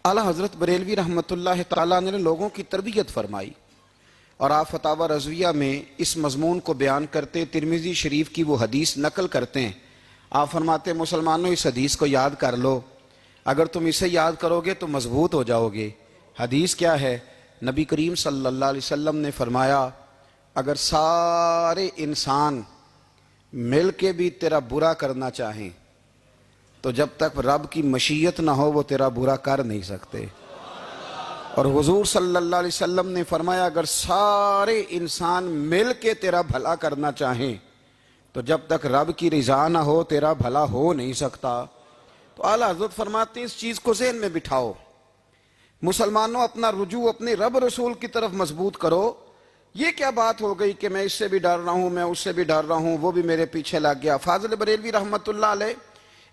اعلیٰ حضرت بریلوی رحمۃ اللہ تعالیٰ نے لوگوں کی تربیت فرمائی، اور آپ فتاوی رضویہ میں اس مضمون کو بیان کرتے ترمذی شریف کی وہ حدیث نقل کرتے ہیں۔ آپ فرماتے ہیں مسلمانوں اس حدیث کو یاد کر لو، اگر تم اسے یاد کرو گے تو مضبوط ہو جاؤ گے۔ حدیث کیا ہے؟ نبی کریم صلی اللہ علیہ وسلم نے فرمایا اگر سارے انسان مل کے بھی تیرا برا کرنا چاہیں تو جب تک رب کی مشیت نہ ہو وہ تیرا برا کر نہیں سکتے۔ اور حضور صلی اللہ علیہ وسلم نے فرمایا اگر سارے انسان مل کے تیرا بھلا کرنا چاہیں تو جب تک رب کی رضا نہ ہو تیرا بھلا ہو نہیں سکتا۔ تو اعلیٰ حضرت فرماتے ہیں اس چیز کو ذہن میں بٹھاؤ، مسلمانوں اپنا رجوع اپنے رب رسول کی طرف مضبوط کرو۔ یہ کیا بات ہو گئی کہ میں اس سے بھی ڈر رہا ہوں، میں اس سے بھی ڈر رہا ہوں، وہ بھی میرے پیچھے لگ گیا۔ فاضل بریلوی رحمۃ اللہ علیہ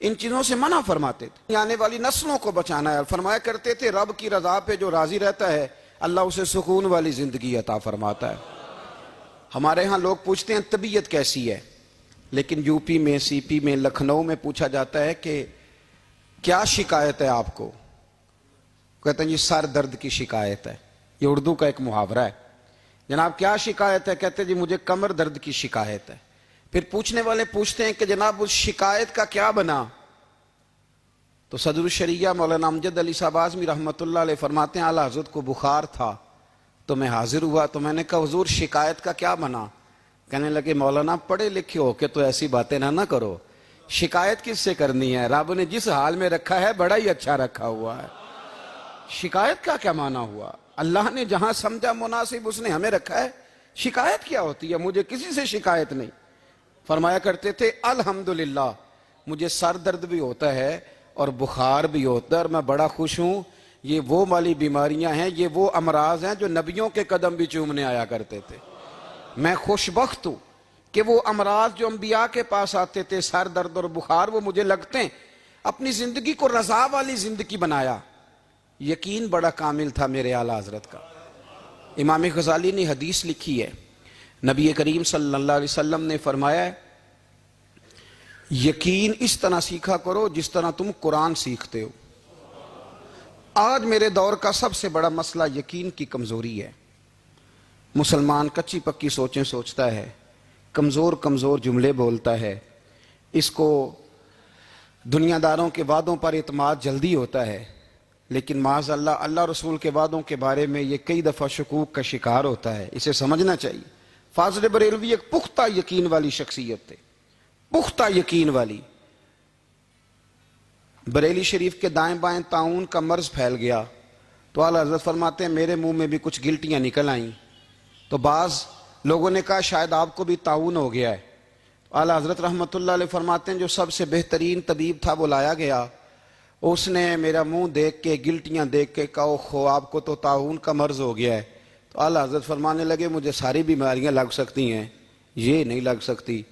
ان چیزوں سے منع فرماتے تھے، آنے والی نسلوں کو بچانا ہے، اور فرمایا کرتے تھے رب کی رضا پہ جو راضی رہتا ہے اللہ اسے سکون والی زندگی عطا فرماتا ہے۔ ہمارے ہاں لوگ پوچھتے ہیں طبیعت کیسی ہے، لیکن یو پی میں، سی پی میں، لکھنؤ میں پوچھا جاتا ہے کہ کیا شکایت ہے آپ کو؟ کہتے ہیں جی سر درد کی شکایت ہے۔ یہ اردو کا ایک محاورہ ہے۔ جناب کیا شکایت ہے؟ کہتے ہیں جی مجھے کمر درد کی شکایت ہے۔ پھر پوچھنے والے پوچھتے ہیں کہ جناب اس شکایت کا کیا بنا؟ تو صدر الشریعہ مولانا امجد علی صاحب اعظمی رحمۃ اللہ علیہ فرماتے ہیں اعلیٰ حضرت کو بخار تھا تو میں حاضر ہوا، تو میں نے کہا حضور شکایت کا کیا بنا؟ کہنے لگے مولانا پڑھے لکھے ہو کے تو ایسی باتیں نہ کرو، شکایت کس سے کرنی ہے؟ رب نے جس حال میں رکھا ہے بڑا ہی اچھا رکھا ہوا ہے، شکایت کا کیا معنی ہوا؟ اللہ نے جہاں سمجھا مناسب اس نے ہمیں رکھا ہے، شکایت کیا ہوتی ہے؟ مجھے کسی سے شکایت نہیں۔ فرمایا کرتے تھے الحمدللہ مجھے سر درد بھی ہوتا ہے اور بخار بھی ہوتا ہے اور میں بڑا خوش ہوں، یہ وہ والی بیماریاں ہیں، یہ وہ امراض ہیں جو نبیوں کے قدم بھی چومنے آیا کرتے تھے۔ میں خوش بخت ہوں کہ وہ امراض جو انبیاء کے پاس آتے تھے، سر درد اور بخار، وہ مجھے لگتے ہیں۔ اپنی زندگی کو رضا والی زندگی بنایا، یقین بڑا کامل تھا میرے اعلیٰ حضرت کا۔ امام غزالی نے حدیث لکھی ہے، نبی کریم صلی اللہ علیہ وسلم نے فرمایا ہے یقین اس طرح سیکھا کرو جس طرح تم قرآن سیکھتے ہو۔ آج میرے دور کا سب سے بڑا مسئلہ یقین کی کمزوری ہے۔ مسلمان کچی پکی سوچیں سوچتا ہے، کمزور کمزور جملے بولتا ہے، اس کو دنیا داروں کے وعدوں پر اعتماد جلدی ہوتا ہے، لیکن معاذ اللہ اللہ رسول کے وعدوں کے بارے میں یہ کئی دفعہ شکوک کا شکار ہوتا ہے۔ اسے سمجھنا چاہیے۔ فاضل بریلوی ایک پختہ یقین والی شخصیت تھے، پختہ یقین والی۔ بریلی شریف کے دائیں بائیں طاعون کا مرض پھیل گیا تو اعلیٰ حضرت فرماتے ہیں میرے منہ میں بھی کچھ گلٹیاں نکل آئیں، تو بعض لوگوں نے کہا شاید آپ کو بھی طاعون ہو گیا ہے۔ اعلیٰ حضرت رحمۃ اللہ علیہ فرماتے ہیں جو سب سے بہترین طبیب تھا وہ لایا گیا، اس نے میرا منہ دیکھ کے گلٹیاں دیکھ کے کہا خو آپ کو تو طاعون کا مرض ہو گیا ہے۔ تو اعلیٰ حضرت فرمانے لگے مجھے ساری بیماریاں لگ سکتی ہیں، یہ نہیں لگ سکتی۔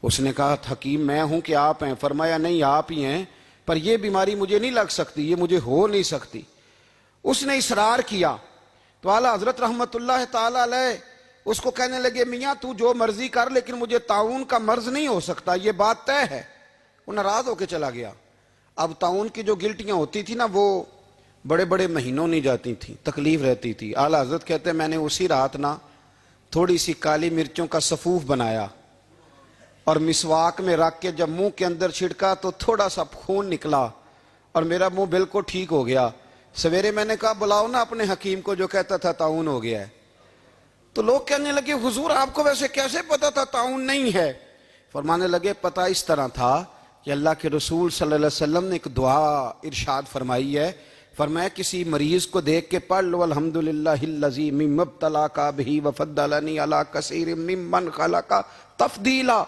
اس نے کہا حکیم میں ہوں کہ آپ ہیں؟ فرمایا نہیں آپ ہی ہیں، پر یہ بیماری مجھے نہیں لگ سکتی، یہ مجھے ہو نہیں سکتی۔ اس نے اصرار کیا تو اعلیٰ حضرت رحمۃ اللہ تعالی علیہ اس کو کہنے لگے میاں تو جو مرضی کر لیکن مجھے طاعون کا مرض نہیں ہو سکتا، یہ بات طے ہے۔ وہ ناراض ہو کے چلا گیا۔ اب طاعون کی جو گلٹیاں ہوتی تھی نا وہ بڑے بڑے مہینوں نہیں جاتی تھیں، تکلیف رہتی تھی۔ اعلیٰ حضرت کہتے ہیں میں نے اسی رات نا تھوڑی سی کالی مرچوں کا سفوف بنایا اور مسواک میں رکھ کے جب منہ کے اندر چھڑکا تو تھوڑا سا خون نکلا اور میرا منہ بالکل ٹھیک ہو گیا۔ سویرے میں نے کہا بلاؤ نا اپنے حکیم کو جو کہتا تھا طاعون ہو گیا ہے۔ تو لوگ کہنے لگے حضور آپ کو ویسے کیسے پتا تھا طاعون نہیں ہے؟ فرمانے لگے پتہ اس طرح تھا کہ اللہ کے رسول صلی اللہ علیہ وسلم نے ایک دعا ارشاد فرمائی ہے، فرمایا کسی مریض کو دیکھ کے پڑھ لو الحمدللہ الذی مما ابتلاک بہ وفضلنی علی کثیر ممن خلق تفضیلا۔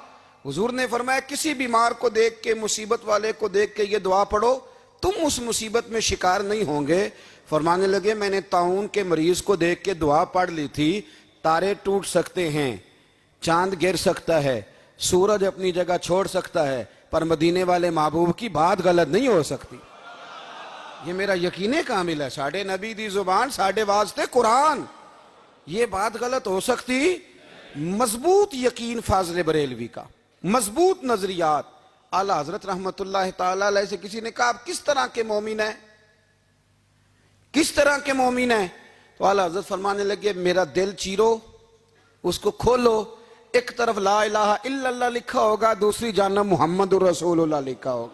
حضور نے فرمایا کسی بیمار کو دیکھ کے، مصیبت والے کو دیکھ کے یہ دعا پڑھو، تم اس مصیبت میں شکار نہیں ہوں گے۔ فرمانے لگے میں نے طاعون کے مریض کو دیکھ کے دعا پڑھ لی تھی، تارے ٹوٹ سکتے ہیں، چاند گر سکتا ہے، سورج اپنی جگہ چھوڑ سکتا ہے، پر مدینے والے محبوب کی بات غلط نہیں ہو سکتی۔ یہ میرا یقین کامل ہے، ساڑھے نبی دی زبان ساڑھے واسطے قرآن، یہ بات غلط ہو سکتی؟ مضبوط یقین فاضل بریلوی کا، مضبوط نظریات۔ اعلیٰ حضرت رحمۃ اللہ تعالی علیہ سے کسی نے کہا آپ کس طرح کے مومن ہیں؟ کس طرح کے مومن ہیں؟ تو اعلیٰ حضرت فرمانے لگے میرا دل چیرو، اس کو کھولو، ایک طرف لا الہ الا اللہ لکھا ہوگا، دوسری جانب محمد الرسول اللہ لکھا ہوگا۔